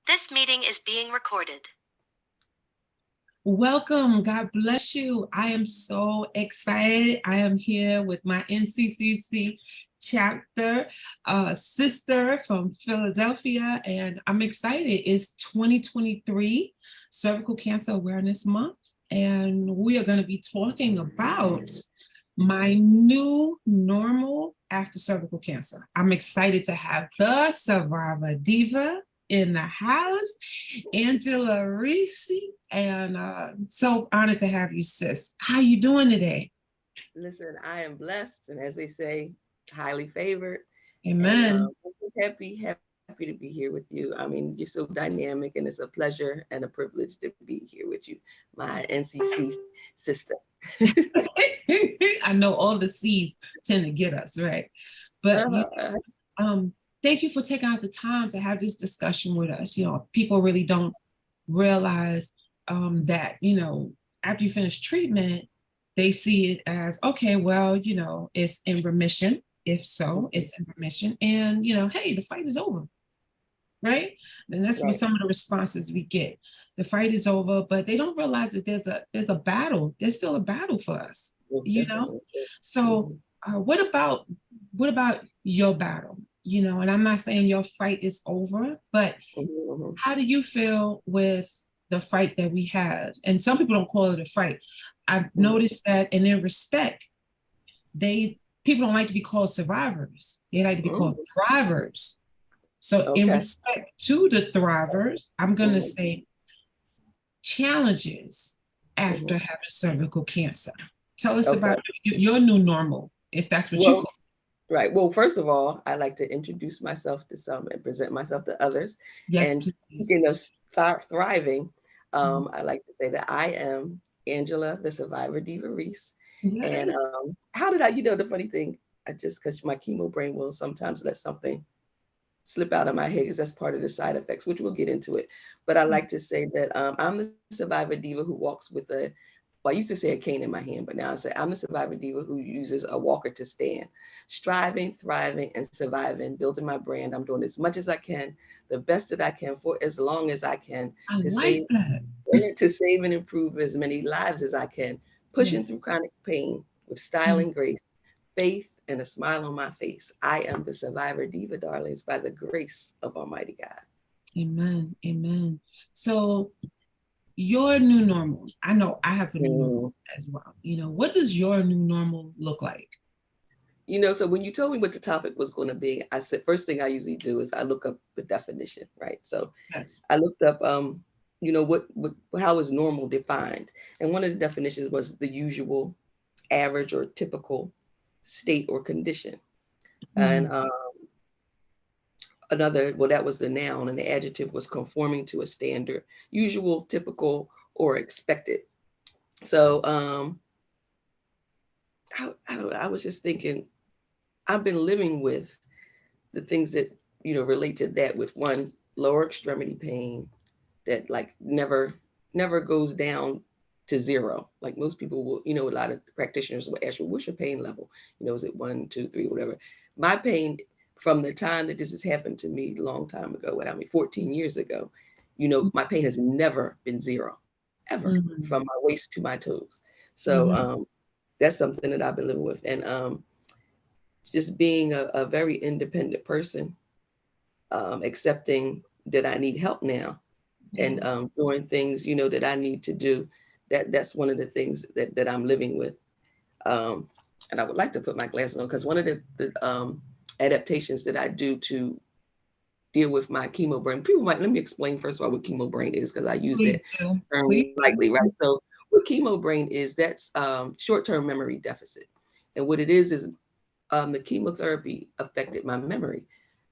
This meeting is being recorded. Welcome. God bless you. I am so excited. I am here with my NCCC chapter sister from Philadelphia, and I'm excited. It's 2023 Cervical Cancer Awareness Month, and we are going to be talking about my new normal after cervical cancer. I'm excited to have the Survivor Diva in the house, Angela Reese, and so honored to have you, sis. How you doing today? Listen, I am blessed, and as they say, highly favored. And Amen. I'm just happy to be here with you. I mean, you're so dynamic, and it's a pleasure and a privilege to be here with you, my NCC sister. I know all the C's tend to get us, right? But Uh-huh. thank you for taking out the time to have this discussion with us. People really don't realize that, after you finish treatment, they see it as, okay, well, it's in remission. If so, it's in remission. And, hey, the fight is over, right? And that's what Right. some of the responses we get. The fight is over, but they don't realize that there's a battle. There's still a battle for us, Most you know? definitely. So Mhm. what about your battle? And I'm not saying your fight is over, but Mhm. how do you feel with the fight that we have? And some people don't call it a fight. I've Mhm. noticed that in their respect, they people don't like to be called survivors. They like to be called Mhm. thrivers. So in Okay. respect to the thrivers, I'm gonna Mhm. say challenges after Mhm. having cervical cancer. Tell us Okay. about your new normal, if that's what you Well, call right. Well, first of all, I like to introduce myself to some and present myself to others. it. Yes, And please. speaking of thriving, Mhm. I like to say that I am Angela, the Survivor Diva Reese. And Yeah. how did the funny thing, I just, because my chemo brain will sometimes let something slip out of my head because that's part of the side effects, which we'll get into it. But I like to say that I'm the Survivor Diva who walks with well, I used to say a cane in my hand, but now I say I'm the Survivor Diva who uses a walker to stand, striving, thriving, and surviving, building my brand. I'm doing as much as I can, the best that I can for as long as I can I to like save, that. to save and improve as many lives as I can, pushing Yes. through chronic pain with style Mm. and grace, faith, and a smile on my face. I am the Survivor Diva, darlings, by the grace of Almighty God. Amen. Amen. So your new normal, I know I have a new normal Mm. as well. What does your new normal look like? So when you told me what the topic was going to be, I said first thing I usually do is I look up the definition, right? So Yes. I looked up, what how is normal defined, and one of the definitions was the usual, average, or typical state or condition, and Mm. another, well, that was the noun, and the adjective was conforming to a standard, usual, typical, or expected. So I don't know, I was just thinking I've been living with the things that relate to that, with one, lower extremity pain that like never goes down to zero. Like most people will, a lot of practitioners will ask you, what's your pain level? Is it 1, 2, 3, whatever? My pain, from the time that this has happened to me a long time ago, 14 years ago, my pain has never been zero, ever, Mm. from my waist to my toes. So Mhm. that's something that I've been living with. And just being a very independent person, accepting that I need help now, and Yes. doing things that I need to do. That's one of the things that I'm living with. Um, and I would like to put my glasses on, because one of the adaptations that I do to deal with my chemo brain. People might, let me explain first of all what chemo brain is, because I use that Please do. term Please lightly, right? do. So what chemo brain is, that's short-term memory deficit, and what it is the chemotherapy affected my memory.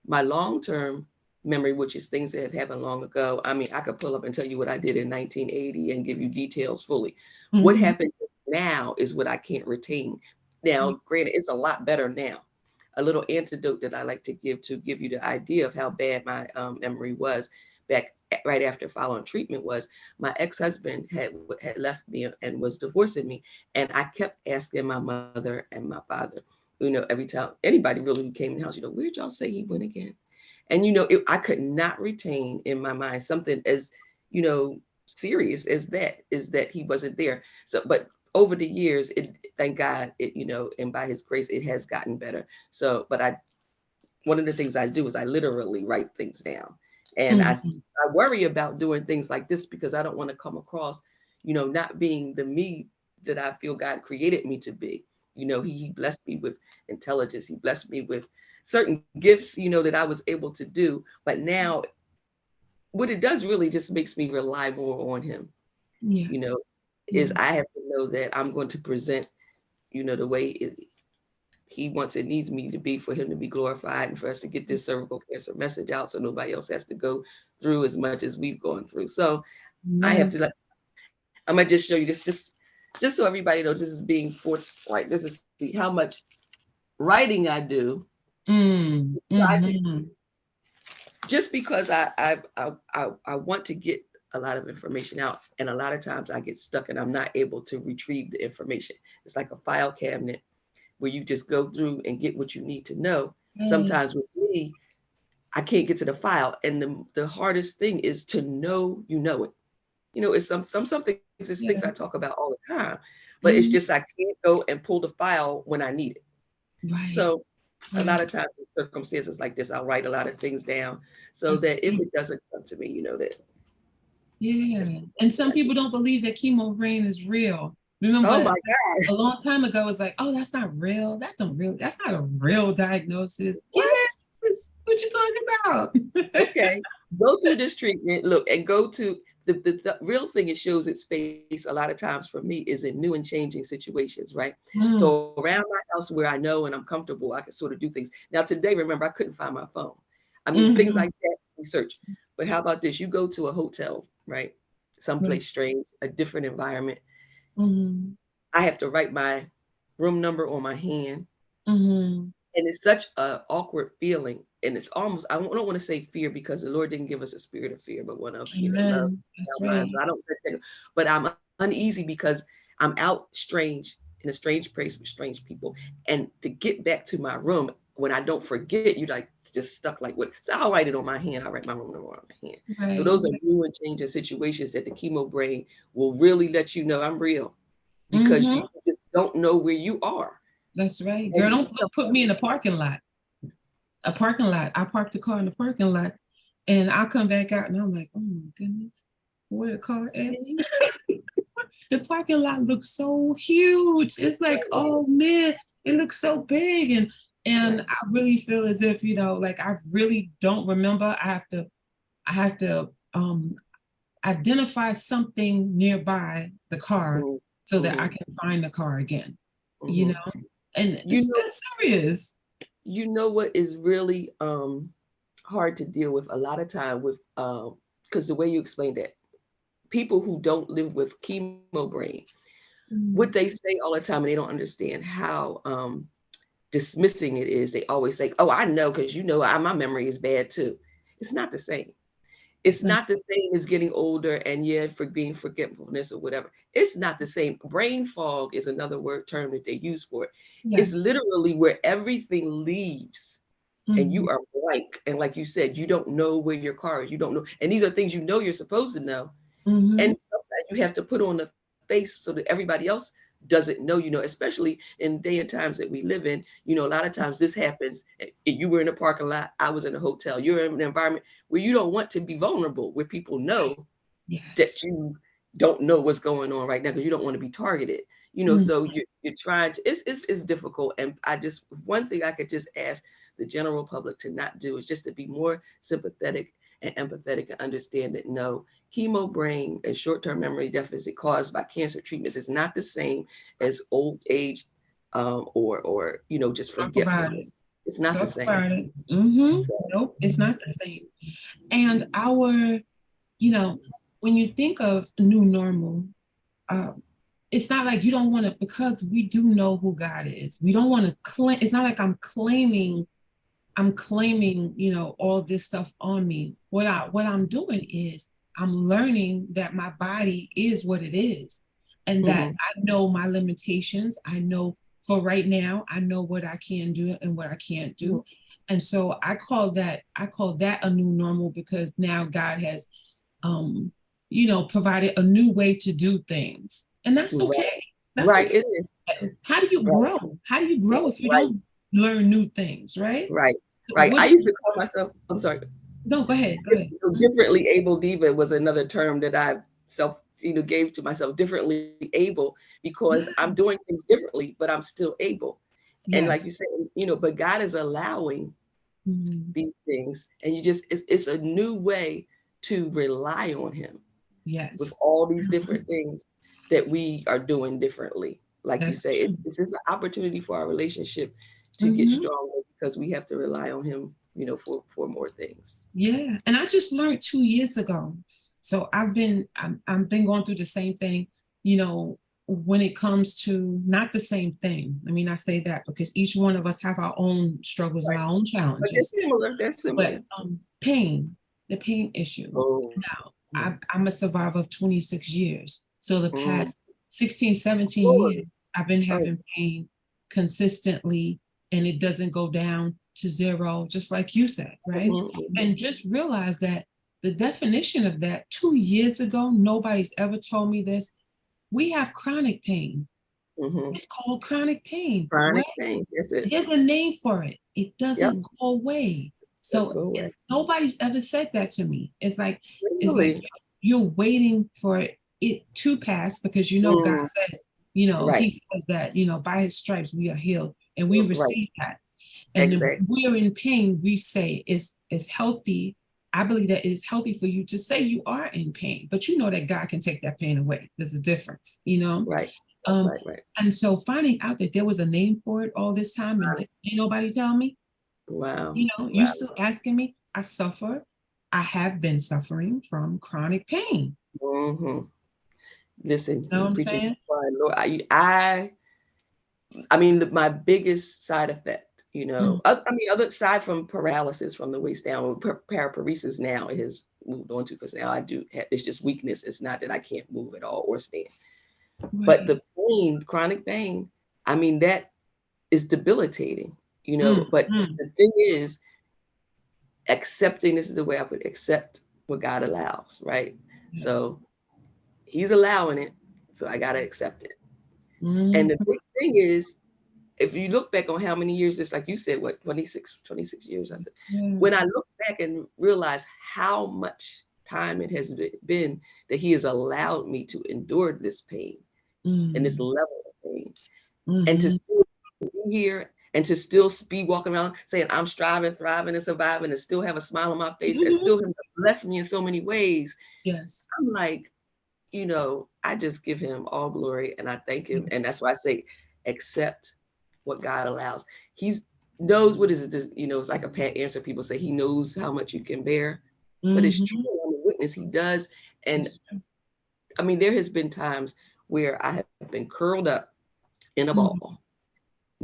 My long-term memory, which is things that have happened long ago. I mean, I could pull up and tell you what I did in 1980 and give you details fully. What Mhm. happened now is what I can't retain. Now, granted, it's a lot better now. A little antidote that I like to give you the idea of how bad my memory was back right after following treatment was, my ex-husband had left me and was divorcing me, and I kept asking my mother and my father, every time anybody really came in the house, where'd y'all say he went again? And, I could not retain in my mind something as, serious as that, is that he wasn't there. So, but over the years, thank God, and by his grace, it has gotten better. So, but one of the things I do is I literally write things down. And Mhm. I worry about doing things like this because I don't want to come across, not being the me that I feel God created me to be. He blessed me with intelligence. He blessed me with certain gifts, that I was able to do. But now what it does really just makes me rely more on him, you know, Yes. is Yes. I have to know that I'm going to present, the way he wants and needs me to be, for him to be glorified and for us to get this cervical cancer message out so nobody else has to go through as much as we've gone through. So I have Amen. to, I might just show you this, just so everybody knows this is being forced, like this is see how much writing I do. Mm. I just, Mhm. just because I want to get a lot of information out, and a lot of times I get stuck and I'm not able to retrieve the information. It's like a file cabinet where you just go through and get what you need to know. Sometimes Yes. with me, I can't get to the file. And the hardest thing is to know you know it. It's some things, it's things I Yeah. talk about all the time, but it's Mhm. just I can't go and pull the file when I need it. Right. So a lot Right. of times in circumstances like this, I'll write a lot of things down so That's that if great. it doesn't come to me, that it's Yeah. And some like, people don't believe that chemo brain is real. oh Remember my God, a long time ago, it was like, oh, that's not real. That's not a real diagnosis. Yeah, what? what you talking about? Okay, go through this treatment, look, and go to the real thing. It shows its face a lot of times for me is in new and changing situations, right? Mm, So around my house where I know and I'm comfortable, I can sort of do things. Now today, remember, I couldn't find my phone. I mean, things mhm, like that, research. But how about this? You go to a hotel, right? right, Someplace strange, a different environment. mhm, I have to write my room number on my hand, mhm. and it's such a awkward feeling, and it's almost, I don't want to say fear because the Lord didn't give us a spirit of fear, but one of, love, Amen. That's sound mind. right. So I don't but I'm uneasy because I'm out strange in a strange place with strange people, and to get back to my room when I don't forget, you like just stuck like what. So I'll write it on my hand. I'll write my room number on my hand. So Right. those are new and changing situations that the chemo brain will really let you know I'm real, because you Hmm. just don't know where you are. That's right. Girl, And don't put me in a parking lot. A parking lot. I parked the car in the parking lot and I come back out and I'm like, oh my goodness, where the car at? The parking lot looks so huge. It's like, oh man, it looks so big. And right. I really feel as if, like I really don't remember. I have to identify something nearby the car Mhm, so that I mhm, can find the car again, you mhm. know? And You it's know, that serious. what is really hard to deal with a lot of time with, because the way you explained that, people who don't live with chemo brain, what Mm, they say all the time, and they don't understand how dismissing it is. They always say, "Oh, I know, because my memory is bad too." It's not the same. It's it's not, not the same as getting older, and yeah, for being forgetfulness or whatever. It's not the same. Brain fog is another word term that they use for it. It's yes. literally where everything leaves and Mhm, you are blank. And like you said, you don't know where your car is. You don't know. And these are things you're supposed to know. mhm, And sometimes you have to put on the face so that everybody else doesn't know, especially in day and times that we live in. A lot of times this happens. You were in a parking lot, I was in a hotel. You're in an environment where you don't want to be vulnerable, where people know that yes. you don't know what's going on right now because you don't want to be targeted. Mm, So you're trying to, it's difficult. And one thing I could just ask the general public to not do is just to be more sympathetic and empathetic and understand that no, chemo brain and short-term memory deficit caused by cancer treatments is not the same as old age, or just talk about it. forgetfulness. It's not the Talk same. about it. Hmm. So Nope, it's not the same. And you know, when you think of new normal, uh, it's not like you don't want to, because we do know who God is. We don't want to claim, it's not like I'm claiming, all this stuff on me. What I'm doing is I'm learning that my body is what it is and that mhm, I know my limitations. I know for right now, I know what I can do and what I can't mhm, do. And so I call that a new normal, because now God has provided a new way to do things. And that's Right. okay. That's Right. okay. It is. How do you Right. grow? How do you grow if you Right. don't learn new things, right? Right. Right. What I do used you, to call myself, I'm sorry, no, go ahead. Go ahead. differently able diva was another term that I self, gave to myself, differently able, because Yeah. I'm doing things differently, but I'm still able. And like Yes. you said, but God is allowing Mhm. these things, and it's a new way to rely on him with Yes. all these Mhm. different things that we are doing differently. Like you That's say, true. it's just an opportunity for our relationship to get Mhm. stronger, because we have to rely on him, for more things. Yeah, and I just learned 2 years ago. So I've been going through the same thing, you know, when it comes to not the same thing. I mean, I say that because each one of us have our own struggles and Right. our own But they're challenges. similar. They're similar. But pain, the pain issue. Oh. Now, I'm a survivor of 26 years. So the Mm. past 16, 17 Lord. years, I've been Oh. having pain consistently, and it doesn't go down to zero, just like you said, right? Mhm, mhm. And just realize that the definition of that 2 years ago, nobody's ever told me this. We have chronic pain. Mhm. It's called chronic pain. What? Chronic pain. That's it. There's a name for it. It Yep. doesn't go away. Let's So go away. nobody's ever said that to me. It's like Really? you're waiting for it to pass, because God Mm. says, Right. He says that, by His stripes we are healed, and we Right. receive that. And then Exactly. when we're in pain, we say is healthy. I believe that it is healthy for you to say you are in pain, but you know that God can take that pain away. There's a difference. Right. Um, Right. Right. and so finding out that there was a name for it all this time and Right. ain't nobody tell me, Wow. you Wow. still asking me, I have been suffering from chronic pain. Hmm. Listen, You know you're what I'm preaching to saying? the choir. Lord, I mean, my biggest side effect, Mm, I mean, other side from paralysis from the waist down, paraparesis now it has moved on to, because now it's just weakness. It's not that I can't move at all or stand. But right. the pain, chronic pain, I mean, that is debilitating, Mm, but mm, the thing is, accepting, this is the way I put it, accept what God allows, right? yeah. So he's allowing it, so I got to accept it. And Mm, the big thing is, if you look back on how many years, just like you said, what, 26 years, I said, yeah. when I look back and realize how much time it has been that he has allowed me to endure this pain and this Mm, level of pain, and to mhm, still be here and to still be walking around saying I'm striving, thriving, and surviving, and still have a smile on my face, and mhm. still him to bless me in so many ways. Yes. I'm like, I just give him all glory and I thank him. And Yes. that's why I say, accept what God allows. He knows what is it, it's like a pat answer. People say he knows how much you can bear, but it's Mhm. true. I'm a witness. He does. And That's true. I mean, there has been times where I have been curled up in a Mhm, ball, mhm.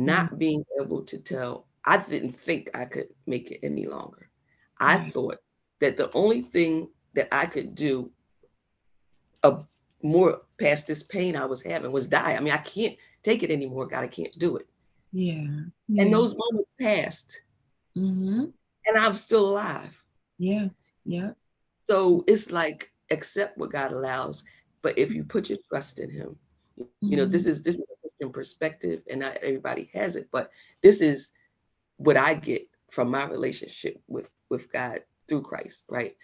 not being able to tell. I didn't think I could make it any longer. I Right. thought that the only thing that I could do a more past this pain I was having was die. I mean, I can't take it anymore, God. I can't do it. Yeah. And Yeah. those moments passed, Mhm. and I'm still alive. Yeah. Yeah. So it's like accept what God allows, but if you put your trust in Him, Mhm. this is a Christian perspective, and not everybody has it, but this is what I get from my relationship with God through Christ, right?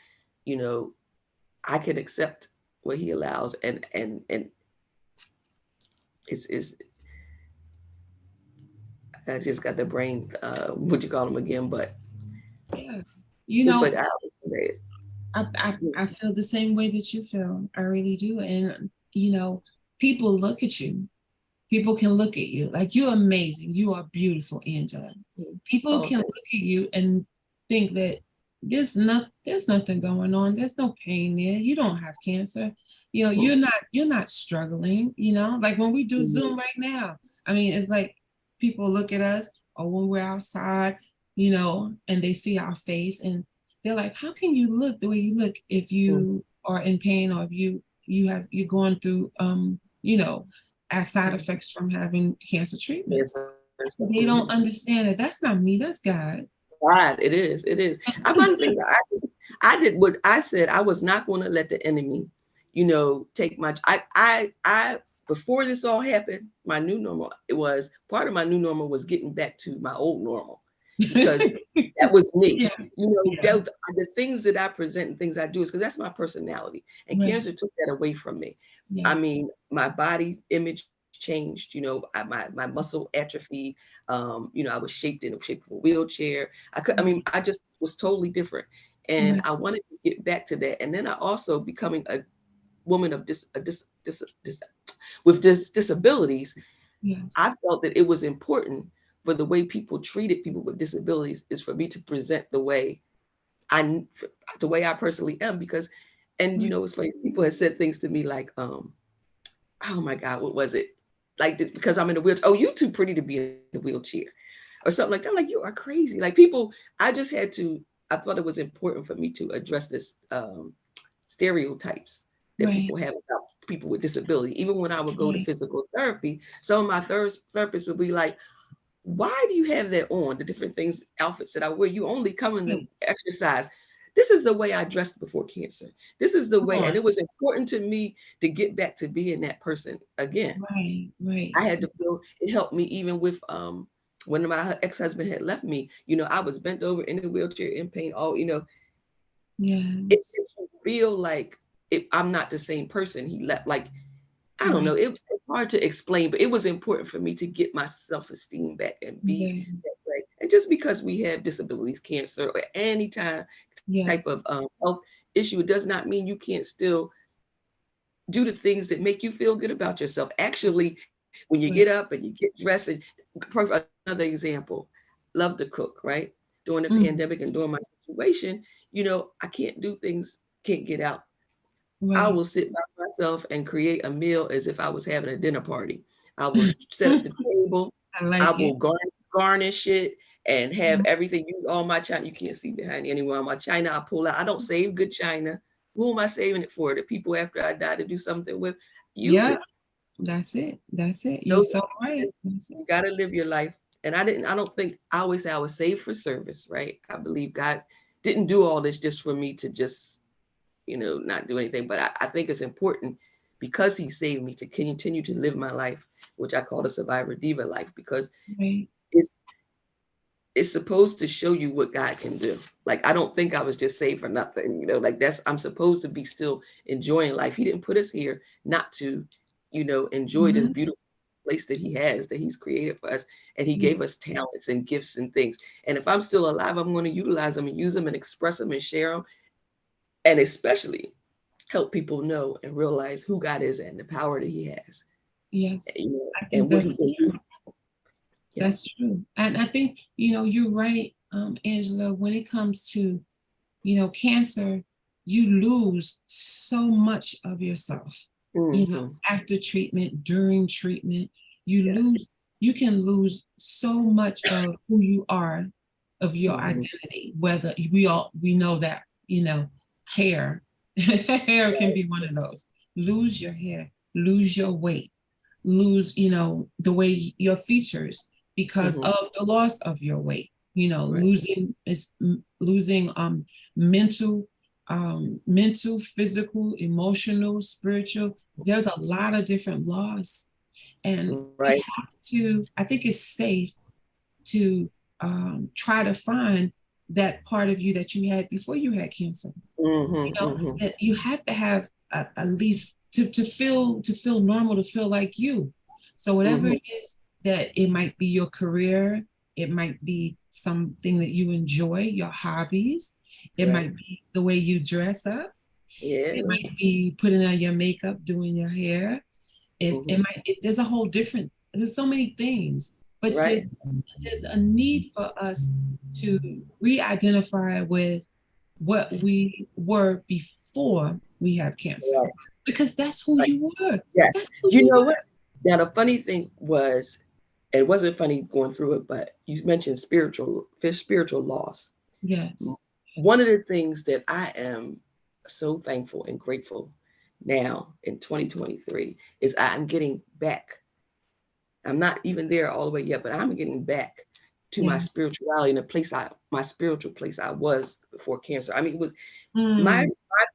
You know, I can accept what He allows, and it's I just got the brain, what you call them again, but Yeah. You know, I always say it. I feel the same way that you feel. I really do. And people look at you. People can look at you like you're amazing. You are beautiful, Angela. People Oh, can thank look at you and think that there's nothing going on. There's no pain there. You don't have cancer. you. You're not struggling, like when we do Mhm. Zoom right now. I mean, it's like people look at us, or when we're outside, and they see our face, and they're like, how can you look the way you look if Mhm. you are in pain, or if you're going through as side effects from having cancer Yes, treatments? sir. They don't Mhm. understand that that's not me, that's God. God, it is. It is. I one thing that I did what I said. I was not going to let the enemy, take my. Before this all happened, my new normal. It was part of my new normal was getting back to my old normal, because that was me. Yeah, yeah, The things that I present and things I do is because that's my personality. And right. cancer took that away from me. I Yes. mean, my body image changed. My muscle atrophied. I was shaped in a shape of a wheelchair. I just was totally different. And Right. I wanted to get back to that. And then I also becoming a woman of disabilities. Yes. I felt that it was important for the way people treated people with disabilities is for me to present I the way I personally am, because, and Right. it's funny, people have said things to me like, oh my God, what was it? Like, because I'm in a wheelchair. Oh, you too pretty to be in a wheelchair, or something like that. I'm like, you are crazy. Like, people, I just had to. I thought it was important for me to address this stereotypes that Right. people have about people with disability. Even when I would go to Right. physical therapy, some of my therapists would be like, why do you have that on? The different things, outfits that I wear, you only come in to Right. exercise. This is the way I dressed before cancer. This is the Come way, and on. it was important to me to get back to being that person again. Right. Right. I had to feel it helped me even with when my ex-husband had left me, I was bent over in a wheelchair in pain, it Yes. makes you feel like I'm not the same person. He left, like, I don't know. Right. It's hard to explain, but it was important for me to get my self-esteem back and be Yeah. that way. And just because we have disabilities, cancer, or any type Yes. of health issue, it does not mean you can't still do the things that make you feel good about yourself. Actually, when you get Right. up and you get dressed, and another example, love to cook, right? During the Mm. pandemic and during my situation, I can't do things, can't get out. I Right. will sit by myself and create a meal as if I was having a dinner party. I will set up the table. I I like will it. garnish it and have Mhm. everything. Use all my china. You can't see behind anyone. My china, I pull out. I don't save good china. Who am I saving it for? The people after I die to do something with. Use Yeah. it. That's it. That's it. You're Those so right. That's it. You got to live your life. And I don't think, I always say I was saved for service, right? I believe God didn't do all this just for me to just, not do anything. But I think it's important because he saved me to continue to live my life, which I call the survivor diva life, because Right. it's, it's supposed to show you what God can do. Like, I don't think I was just saved for nothing, like I'm supposed to be still enjoying life. He didn't put us here not to, enjoy this Mhm. beautiful place that he has, that he's created for us. And he Yeah. gave us talents and gifts and things. And if I'm still alive, I'm going to utilize them and use them and express them and share them. And especially help people know and realize who God is and the power that he has, Yes. I think and what he that's can do. true. Yeah. That's true. And I think, you're right, Angela, when it comes to, cancer, you lose so much of yourself, Hmm. after treatment, during treatment, you Yes. lose, you can lose so much of who you are, of your Hmm. identity, whether we know that, hair, hair can be one of those. Lose your hair, lose your weight, lose, the way your features because Hmm. of the loss of your weight, Right. losing mental, physical, emotional, spiritual. There's a lot of different loss. And you Right. have to, I think it's safe to try to find that part of you that you had before you had cancer. Hmm. Hmm. That you have to have at least to feel normal, to feel like you. So whatever Hmm. it is, that it might be your career, it might be something that you enjoy, your hobbies, it Right. might be the way you dress up, it Yeah. might be putting on your makeup, doing your hair, it Hmm. might there's a whole different, there's so many things, but Right. there's a need for us to re-identify with what we were before we had cancer, Right. because that's who Right. you were. Yes. That's who You you know were. what? Now the funny thing was, it wasn't funny going through it, but you mentioned spiritual loss. Yes. One of the things that I am so thankful and grateful now in 2023 is I'm getting back. I'm not even there all the way yet, but I'm getting back to my Yeah. spirituality and my spiritual place I was before cancer. I mean, it was my Mm.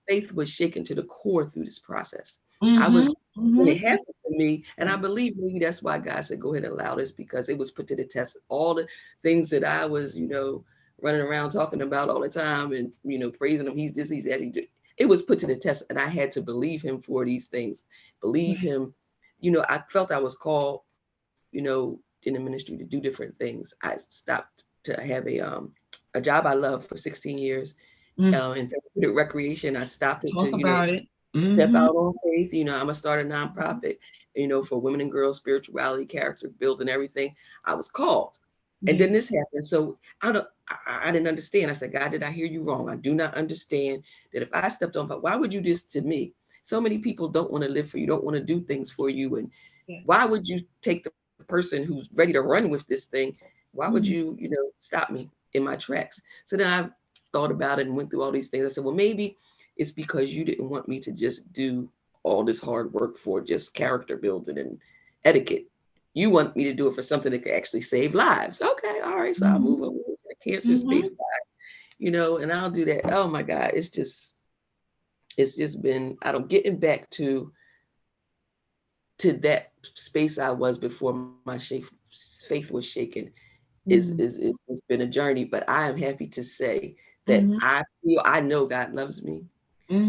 faith was shaken to the core through this process. I Mm-hmm. was when it Mm-hmm. happened to me, and I Yes. believe maybe that's why God said, "Go ahead and allow this," because it was put to the test. All the things that I was, running around talking about all the time, and praising him. He's this, he's that. It was put to the test, and I had to believe him for these things. Believe Right. him. I felt I was called, in the ministry to do different things. I stopped to have a job I loved for 16 years Mm. in therapeutic recreation. I stopped it Talk to, about it. step Mm-hmm. out on faith. I'm gonna start a nonprofit, for women and girls spirituality, character building, everything. I was called, and then Yes. this happened. So I didn't understand. I said, God, did I hear you wrong? I do not understand that if I stepped on, but why would you do this to me? So many people don't want to live for you, don't want to do things for you, and why Yes. would you take the person who's ready to run with this thing? Why would Mm. stop me in my tracks? So then I thought about it and went through all these things. I said, well, maybe it's because you didn't want me to just do all this hard work for just character building and etiquette. You want me to do it for something that could actually save lives. Okay, all right. So I'll Mm-hmm. move over to the cancer Mm-hmm. space, and I'll do that. Oh my God, it's just been, I don't getting back to that space I was before my faith was shaken Mm-hmm. it's been a journey, but I am happy to say that Mm-hmm. I know God loves me.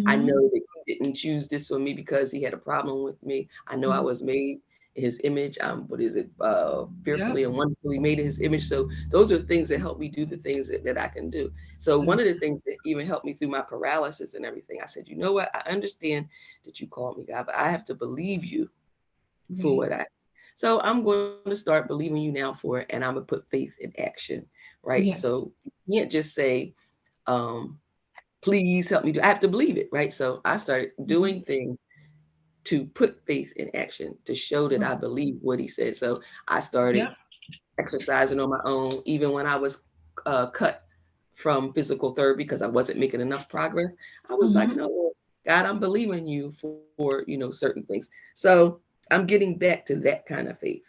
I Mm-hmm. know that he didn't choose this for me because he had a problem with me. I know I Mm-hmm. was made in his image. What is it? Yep. Fearfully and wonderfully made in his image. So those are things that help me do the things that I can do. So one of the things that even helped me through my paralysis and everything, I said, you know what? I understand that you called me, God, but I have to believe you for Right. what I. So I'm going to start believing you now for it, and I'm gonna put faith in action, right? Yes. So you can't just say, um, please help me do. I have to believe it, right? So I started Mm-hmm. doing things to put faith in action to show that I Right. believe what he said. So I started Yep. exercising on my own, even when I was cut from physical therapy because I wasn't making enough progress. I was like, Mm-hmm. no, God, I'm believing you for certain things. So I'm getting back to that kind of faith,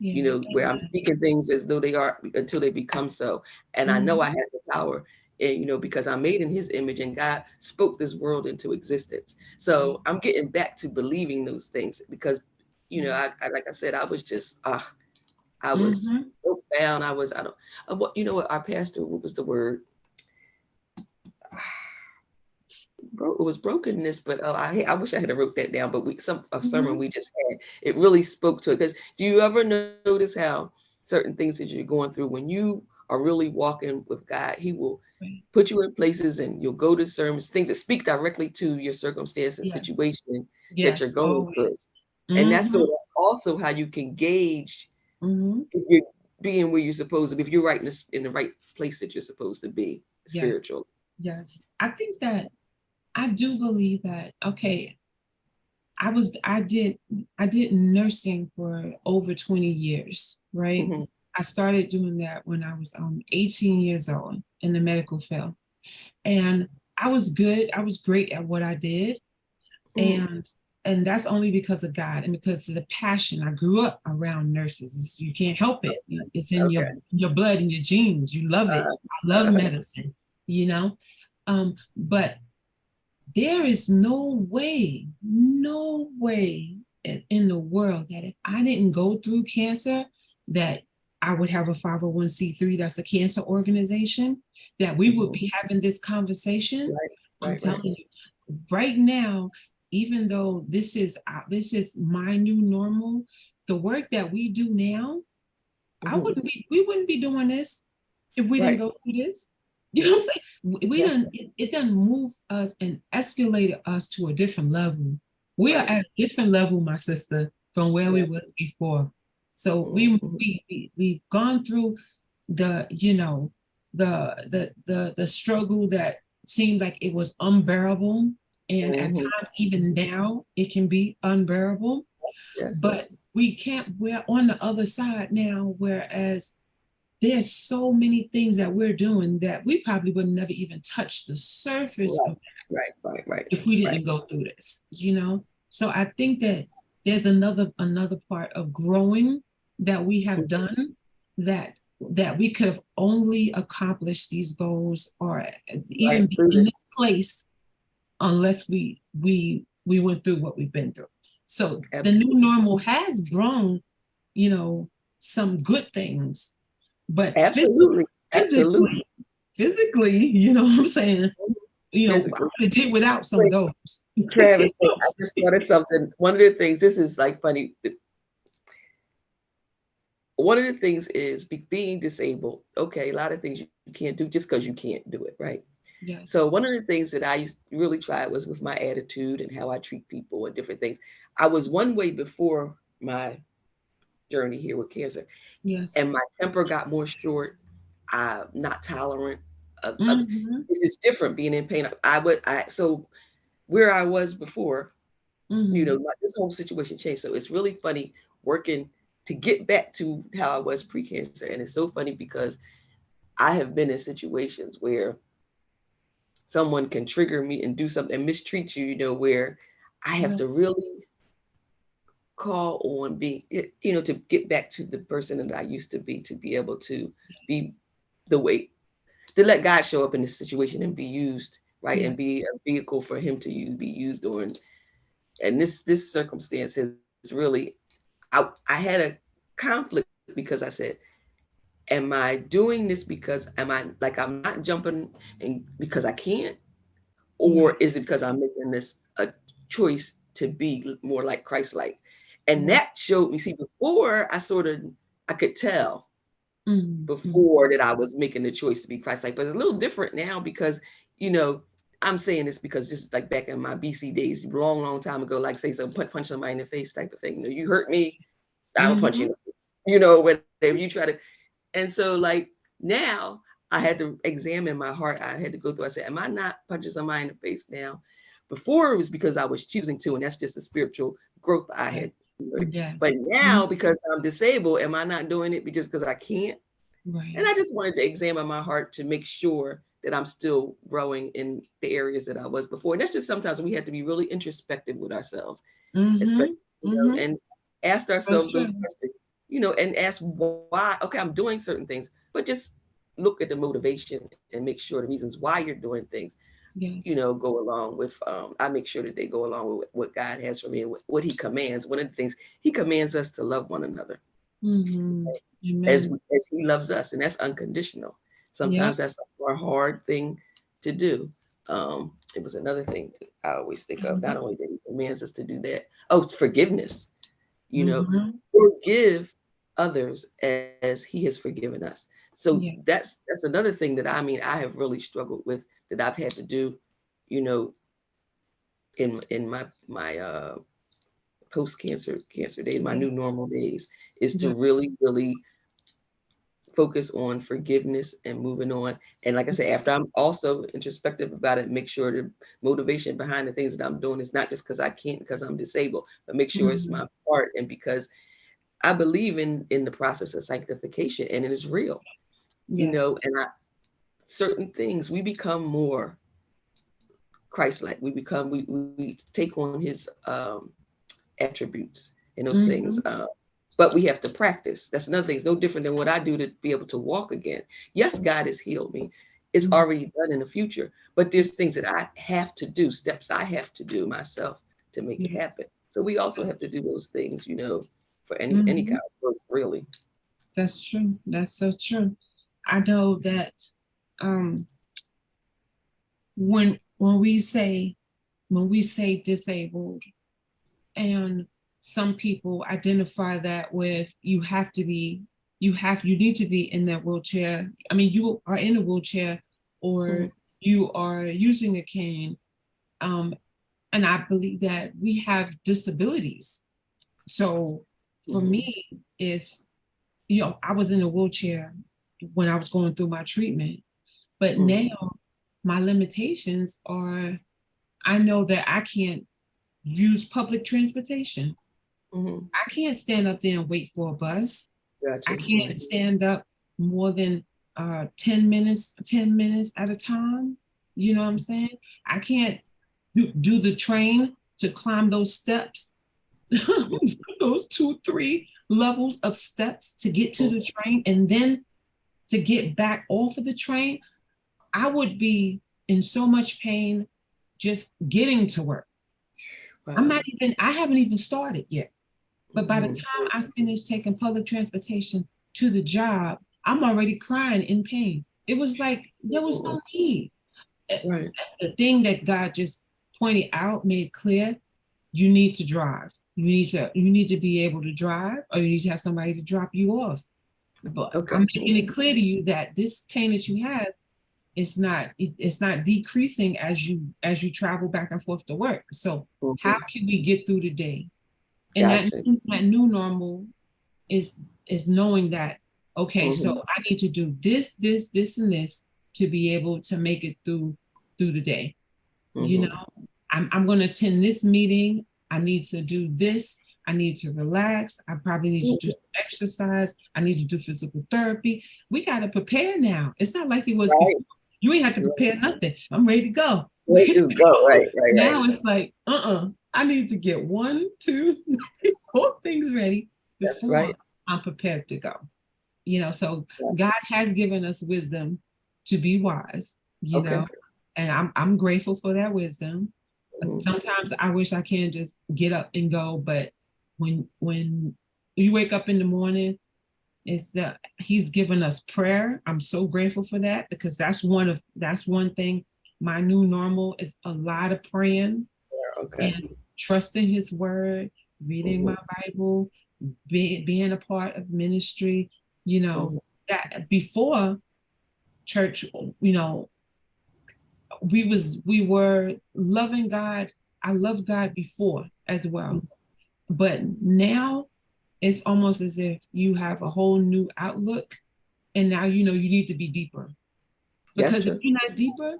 Yeah. where I'm speaking things as though they are until they become so. And I know Mm-hmm. I have the power, and because I'm made in his image and God spoke this world into existence. So I'm getting back to believing those things because, I like I said, I was just, I was Mm-hmm. so down. I don't, what, what our pastor, what was the word? It was brokenness, but I wish I had wrote that down. But a sermon Mm-hmm. we just had, it really spoke to it. Because do you ever notice how certain things that you're going through, when you are really walking with God, He will Right. put you in places, and you'll go to sermons, things that speak directly to your circumstance and Yes. situation that you're Yes. going through. Always. And that's Mm-hmm. sort of also how you can gauge Mm-hmm. if you're being where you're supposed to be, if you're right in the right place that you're supposed to be, Yes. spiritual. Yes. I think that I do believe that, okay, I did nursing for over 20 years, right? Hmm. I started doing that when I was 18 years old in the medical field. And I was good. I was great at what I did. Hmm. And that's only because of God and because of the passion. I grew up around nurses. You can't help it. It's in Okay. your blood and your genes. You love it. I love Uh, medicine, you know. But there is no way in the world that if I didn't go through cancer, that I would have a 501(c)(3 that's a cancer organization, that we would mhm. be having this conversation. Right, I'm right, right. telling you, right now, even though this is my new normal, the work that we do now, Hmm. we wouldn't be doing this if we didn't Right. go through this. You know what I'm saying? We That's done it done move us and escalated us to a different level. We are right. at a different level, my sister, from where we Yeah. was before. So Mhm. we've gone through the, the struggle that seemed like it was unbearable. And at Mhm. times, even now, it can be unbearable. Yes, But yes. we're on the other side now, whereas there's so many things that we're doing that we probably would never even touch the surface Right, of right, right, right, if we right. didn't go through this. So I think that there's another part of growing that we have Mhm. done that that we could have only accomplished these goals or even Right be through in this. this place unless we went through what we've been through. So the new Absolutely. normal has grown, you know, some good things, but Absolutely. Absolutely. physically, you know what I'm saying? You know, I Physically. could have did without some of Wait, those. Travis, wait, I just thought of something. One of the things, this is like funny. One of the things is being disabled. Okay, a lot of things you can't do just because you can't do it, right? So Yes. one of the things that I used to really try was with my attitude and how I treat people and different things. I was one way before my journey here with cancer, Yes. and my temper got more short. I'm not tolerant of Mm-hmm. this is different being in pain. So where I was before, Mm-hmm. like this whole situation changed. So it's really funny working to get back to how I was pre-cancer. And it's so funny because I have been in situations where someone can trigger me and do something and mistreat you, where I have Yeah. to really call on being, to get back to the person that I used to be able to be Yes. the way, to let God show up in this situation and be used, right? And Yes. be a vehicle for him to be used on. And this circumstance has really, I had a conflict because I said, am I doing this because I'm not jumping and because I can't? Or Right. is it because I'm making this a choice to be more like Christ-like? And Right. that showed me, see, before I could tell Mm-hmm. before that I was making the choice to be Christ-like, but it's a little different now because, you know, I'm saying this because this is like back in my BC days, long, long time ago, like say some punch somebody in the face type of thing. You hurt me, I will punch you Mm-hmm. in the face. Whatever you try to. And so like now I had to examine my heart. I had to go through, I said, am I not punching somebody in the face now? Before it was because I was choosing to, and that's just a spiritual growth I Yes. had. But Yes. now Mm-hmm. because I'm disabled, am I not doing it just because I can't? And Right. I just wanted to examine my heart to make sure that I'm still growing in the areas that I was before. And that's just sometimes we have to be really introspective with ourselves, Mm-hmm. especially, Mm-hmm. and ask So ourselves those true. questions, and ask why. Okay, I'm doing certain things, but just look at the motivation and make sure the reasons why you're doing things, Yes. go along with, I make sure that they go along with what God has for me and what he commands. One of the things he commands us to love one another Mm-hmm. as Amen. as he loves us, and that's unconditional. Yep. Sometimes that's a hard thing to do. It was another thing that I always think of. Mm-hmm. Not only that he commands us to do that, oh, forgiveness. Mm-hmm. Forgive others as he has forgiven us. So Yeah. that's another thing that I have really struggled with, that I've had to do, you know, in my post cancer days, my Yeah. new normal days, is to Yeah. really, really focus on forgiveness and moving on. And like I said, after I'm also introspective about it, make sure the motivation behind the things that I'm doing is not just because I can't, because I'm disabled, but make sure it's Mm-hmm. my part, and because I believe in the process of sanctification, and it is real, Yes. and certain things we become more Christ-like. We take on his attributes and those things. Mm-hmm. But we have to practice. That's another thing. It's no different than what I do to be able to walk again. Yes, God has healed me. It's Mm-hmm. already done in the future. But there's things that I have to do, steps I have to do myself to make it Yes. happen. So we also have That's, to do those things, for any mm-hmm. kind of growth, really. That's true. That's so true. I know that um when we say disabled, and some people identify that with you need to be in that wheelchair. I mean, you are in a wheelchair or Mhm, you are using a cane. Um, and I believe that we have disabilities. So for mhm, me, it's, I was in a wheelchair when I was going through my treatment, but mhm, now my limitations are, I know that I can't use public transportation. mhm. I can't stand up there and wait for a bus. I Gotcha. can't stand up more than 10 minutes at a time. You know what I'm saying? I can't do the train to climb those steps, those 2, 3 levels of steps to get to Mhm, the train, and then to get back off of the train, I would be in so much pain just getting to work. Wow. I haven't even started yet. But by the Mhm. time I finish taking public transportation to the job, I'm already crying in pain. It was like there was no need. Right. The thing that God just pointed out, made clear, you need to drive. You need to be able to drive, or you need to have somebody to drop you off. But Okay. I'm making it clear to you that this pain that you have, it's not decreasing as you travel back and forth to work. So how Mhm. can we get through the day? And Gotcha. that new normal is knowing that, okay, so Mhm. I need to do this, and this to be able to make it through the day. You Mhm. know, I'm going to attend this meeting. I need to do this. I need to relax. I probably need to do some exercise. I need to do physical therapy. We got to prepare now. It's not like it was Right. before. You ain't have to Right. prepare nothing. I'm ready to go. Let's just go. Right. Right. Right. Now it's like, I need to get 1, 2, 3, 4 things ready That's before right. I'm prepared to go. So Yeah. God has given us wisdom to be wise, Okay. and I'm grateful for that wisdom. Mhm. Sometimes I wish I can just get up and go, but when you wake up in the morning, it's that He's given us prayer. I'm so grateful for that, because that's one thing. My new normal is a lot of praying Okay. and trusting His word, reading Mhm. my Bible, being a part of ministry. Mhm. That before church, we were loving God. I loved God before as well, but now it's almost as if you have a whole new outlook, and now you need to be deeper. That's Because if true. you're not deeper,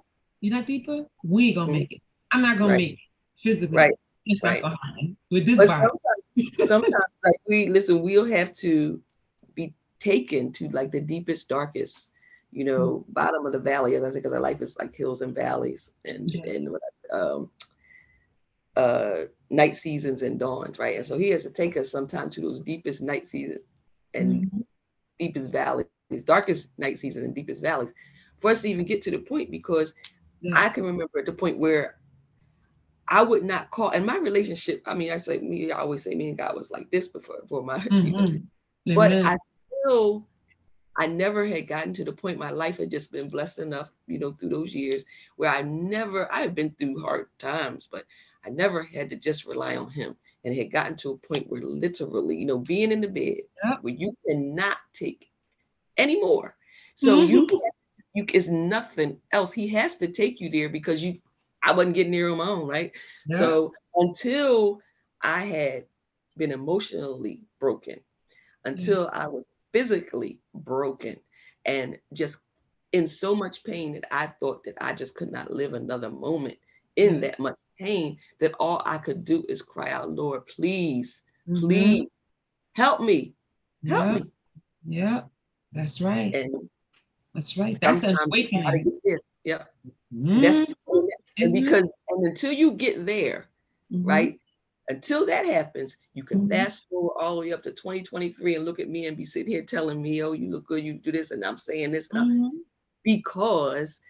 we ain't gonna Mhm. make it. I'm not gonna Right. make it physically. Right. It's not Right. gonna happen with this But body. sometimes like we'll have to be taken to like the deepest, darkest, bottom of the valley, as I say, because our life is like hills and valleys Yes. and night seasons and dawns, right? And so he has to take us sometime to those deepest night seasons and Mhm. deepest valleys, darkest night seasons and deepest valleys, for us to even get to the point. Because I Yes. can remember at the point where I would not call, and my relationship, I mean, I always say me and God was like this before for my, Mhm. but Amen. I never had gotten to the point. My life had just been blessed enough, through those years where I have been through hard times, but I never had to just rely on him, and had gotten to a point where literally, being in the bed Yep. where you cannot take anymore. So Mhm. is nothing else. He has to take you there because I wasn't getting there on my own, right? Yep. So until I had been emotionally broken, until Yes. I was physically broken and just in so much pain that I thought that I just could not live another moment in Yeah. that much pain, that all I could do is cry out, Lord, please, Mhm. please help me, help Yep. me. Yep. That's right. And That's right. That's an sometimes you gotta awakening. get there. Yep. And that's Mhm. and Isn't it? because and until you get there, Mhm. right? Until that happens, you can Mhm. fast forward all the way up to 2023 and look at me and be sitting here telling me, oh, you look good, you do this, and I'm saying this, Mhm. because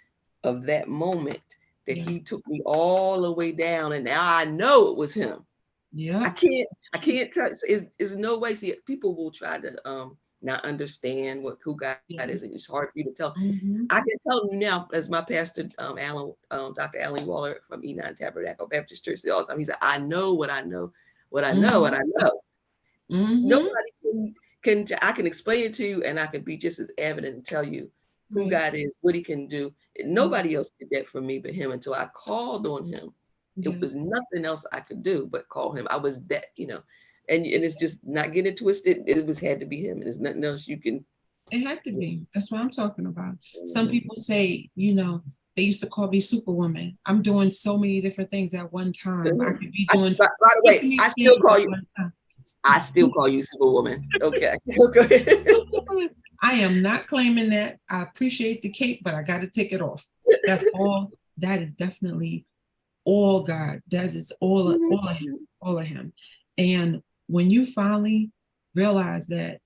of that moment that he Yes. took me all the way down, and now I know it was him. I Yep. can't, I can't touch. Is no way. See, people will try to not understand who God is, Yes. and it's hard for you to tell. Mhm. I can tell you now, as my pastor, Dr. Alan Waller from E9 Tabernacle Baptist Church, said all the time. He said, "I know what I know, what I know, what Mhm. I know. Mhm. Nobody I can explain it to you, and I can be just as evident and tell you who Right. God is, what He can do. Mhm. Nobody else did that for me but Him. Until I called on Him, it was Yes. nothing else I could do but call Him. I was that, and it's just not getting it twisted. It was had to be Him, and there's nothing else you can." It had to be. That's what I'm talking about. Some Mhm. people say, they used to call me Superwoman. I'm doing so many different things at one time. I could be doing By the way, 50 things at one time. I still call you Superwoman. Okay. Go ahead. I am not claiming that. I appreciate the cape, but I got to take it off. That's all. That is definitely all God. That is all of Him, all of Him. And when you finally realize that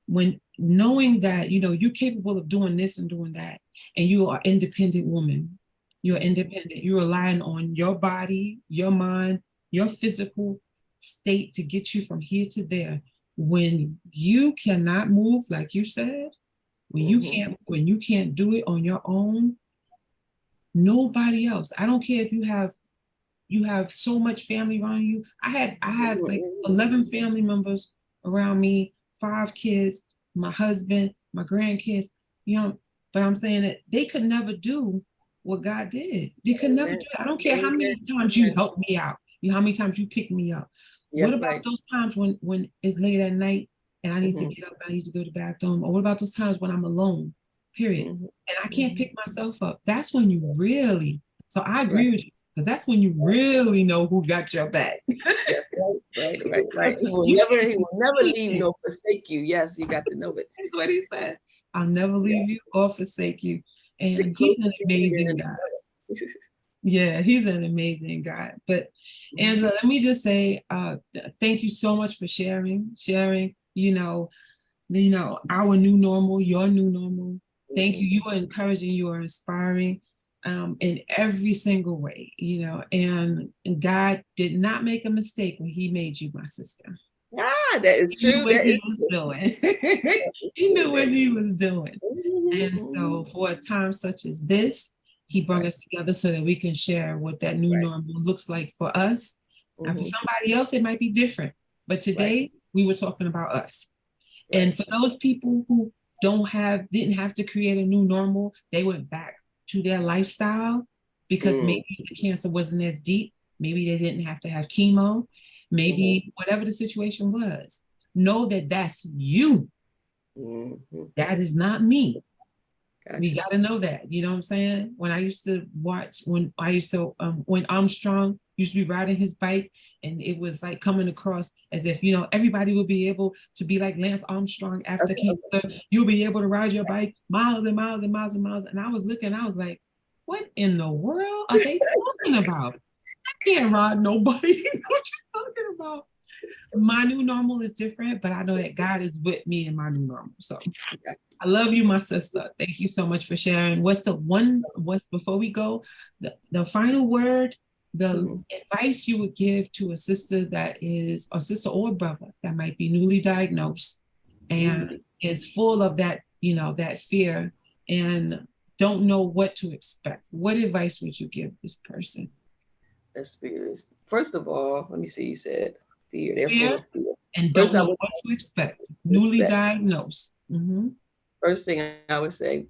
when knowing that, you're capable of doing this and doing that, and you are independent woman, you're independent, you're relying on your body, your mind, your physical state to get you from here to there. When you cannot move, like you said, when you can't do it on your own, nobody else. I don't care if you have so much family around you. I had like 11 family members around me, 5 kids, my husband, my grandkids, but I'm saying that they could never do what God did. They could never do it. I don't care how many times you helped me out, how many times you picked me up. What Yes, about right. those times when it's late at night and I need to Mhm, get up, I need to go to the bathroom? Or what about those times when I'm alone, period, mhm, and I can't mhm. pick myself up? That's when you really, so I Right. agree with you, because that's when you really know who got your back. Yes, right. Because He will you never, can't he will never leave it. nor forsake you. Yes, you got to know it. That's what he said. I'll never Yeah. leave you or forsake you. Stick And he's closer an to you than amazing an guy. umbrella. Yeah, he's an amazing guy. But Mhm, Angela, let me just say, thank you so much for sharing, our new normal, your new normal. Thank you. mhm. You are encouraging, you are inspiring, in every single way, and God did not make a mistake when he made you, my sister. Ah, that is He knew true. what That is he was true. doing. That is He true. knew what That he was doing. mhm, And so mhm. for a time such as this, he brought Right, us together so that we can share what that new right. normal looks like for us. And for Mhm, somebody else, it might be different. But right, today we were talking about us. right. And for those people who didn't have to create a new normal, they went back to their lifestyle because Mm, maybe the cancer wasn't as deep. Maybe they didn't have to have chemo. mhm, Maybe whatever the situation was. Know that that's you. mhm. That is not me. We Gotcha. got to know that. You know what I'm saying? When Armstrong used to be riding his bike, and it was like coming across as if, everybody would be able to be like Lance Armstrong after Okay, cancer. okay. You'll be able to ride your bike miles and miles and miles and miles. And I was looking, I was like, what in the world are they talking about? I can't ride nobody. What you talking about? My new normal is different, but I know that God is with me in my new normal. So I love you, my sister. Thank you so much for sharing. What's before we go, the final word, the Mhm, advice you would give to a sister that is, a sister or brother that might be newly diagnosed and mhm. is full of that fear and don't know what to expect. What advice would you give this person? That's fear. First of all, let me see. You said fear. They're full Fear of fear. and First, don't I know would what to expect. Newly expect. diagnosed. Mm-hmm. First thing I would say,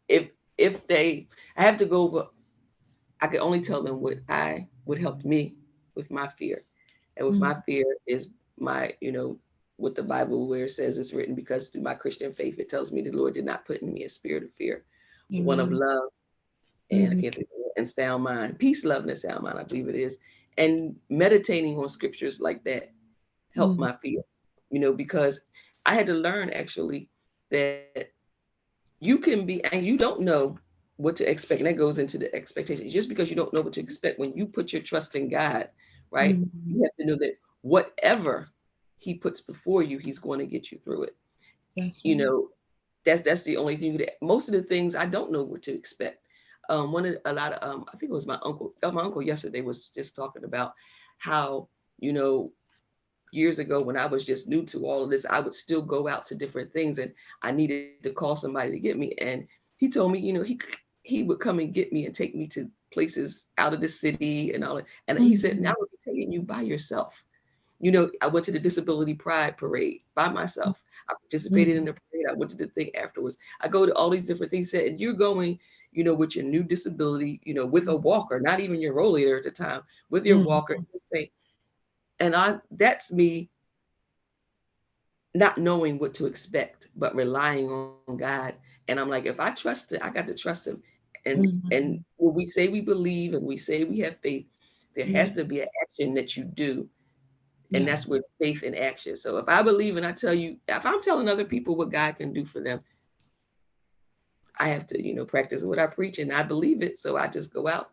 if they, I have to go over. I can only tell them what helped me with my fear, and with my fear is my, with the Bible where it says it's written, because through my Christian faith it tells me the Lord did not put in me a spirit of fear, but one of Amen. love, and I Mm-hmm. can't think of it, and sound mind, peace, love, and a sound mind. I believe it is, and meditating on scriptures like that helped Mm-hmm. my fear, because I had to learn actually that you can be, and you don't know what to expect. And that goes into the expectations. Just because you don't know what to expect, when you put your trust in God, right? Mm-hmm. You have to know that whatever He puts before you, He's going to get you through it. That's You right. know, that's the only thing that most of the things I don't know what to expect. One of a lot of I think it was my uncle. My uncle yesterday was just talking about how, you know years ago when I was just new to all of this, I would still go out to different things, and I needed to call somebody to get me. And he told me, he would come and get me and take me to places out of the city and all that. And he said, now Mhm, we're taking you by yourself. I went to the Disability Pride Parade by myself. I participated in mhm, the parade. I went to the thing afterwards. I go to all these different things. He said, and you're going, with your new disability, with a walker, not even your rollator at the time, with your mhm, walker. And that's me not knowing what to expect, but relying on God. And I'm like, if I trust it, I got to trust Him. And mhm. when we say we believe and we say we have faith, there has Yeah, to be an action that you do, and yes, that's where faith in action. So if I believe and I tell you, if I'm telling other people what God can do for them, I have to, practice what I preach, and I believe it. So I just go out,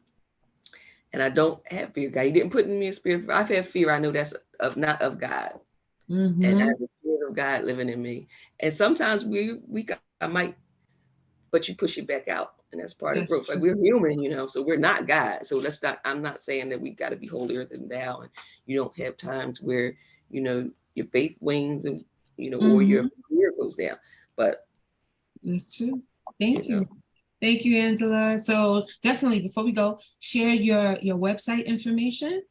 and I don't have fear. God, He didn't put in me a spirit. I've had fear. I know that's not of God. and I Mhm. have the Spirit of God living in me. And sometimes I might, but you push it back out, and that's part of That's growth. Like, true. we're human, so we're not God. So that's not. I'm not saying that we got to be holier than thou, and you don't have times where your faith wanes, and or your Mhm. fear goes down. But That's true. you Thank know, you. Thank you, Angela. So definitely, before we go, share your website information.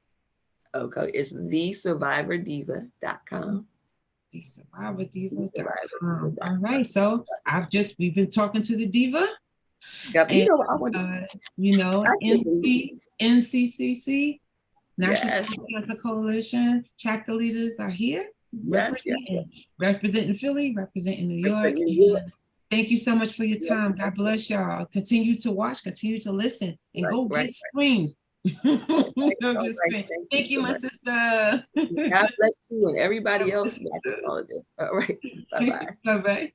okay, it's thesurvivordiva.com. TheSurvivorDiva.com. All Thesurvivordiva.com. right. So we've been talking to the diva, Yep. and I want. uh, I can't believe. NCCC, National Yes. Cervical Cancer Coalition chapter leaders are here Yes. Yes. Yes. representing Philly, representing New York. Representing you. And thank you so much for your Yes. time. God bless y'all. Continue to watch, continue to listen, and Right. go Right. get screened. All right. Go All get right. screened. Thank you Thank you, so my much. sister. God bless you and everybody God else bless watching all of this. All right. Bye you. bye. Bye-bye.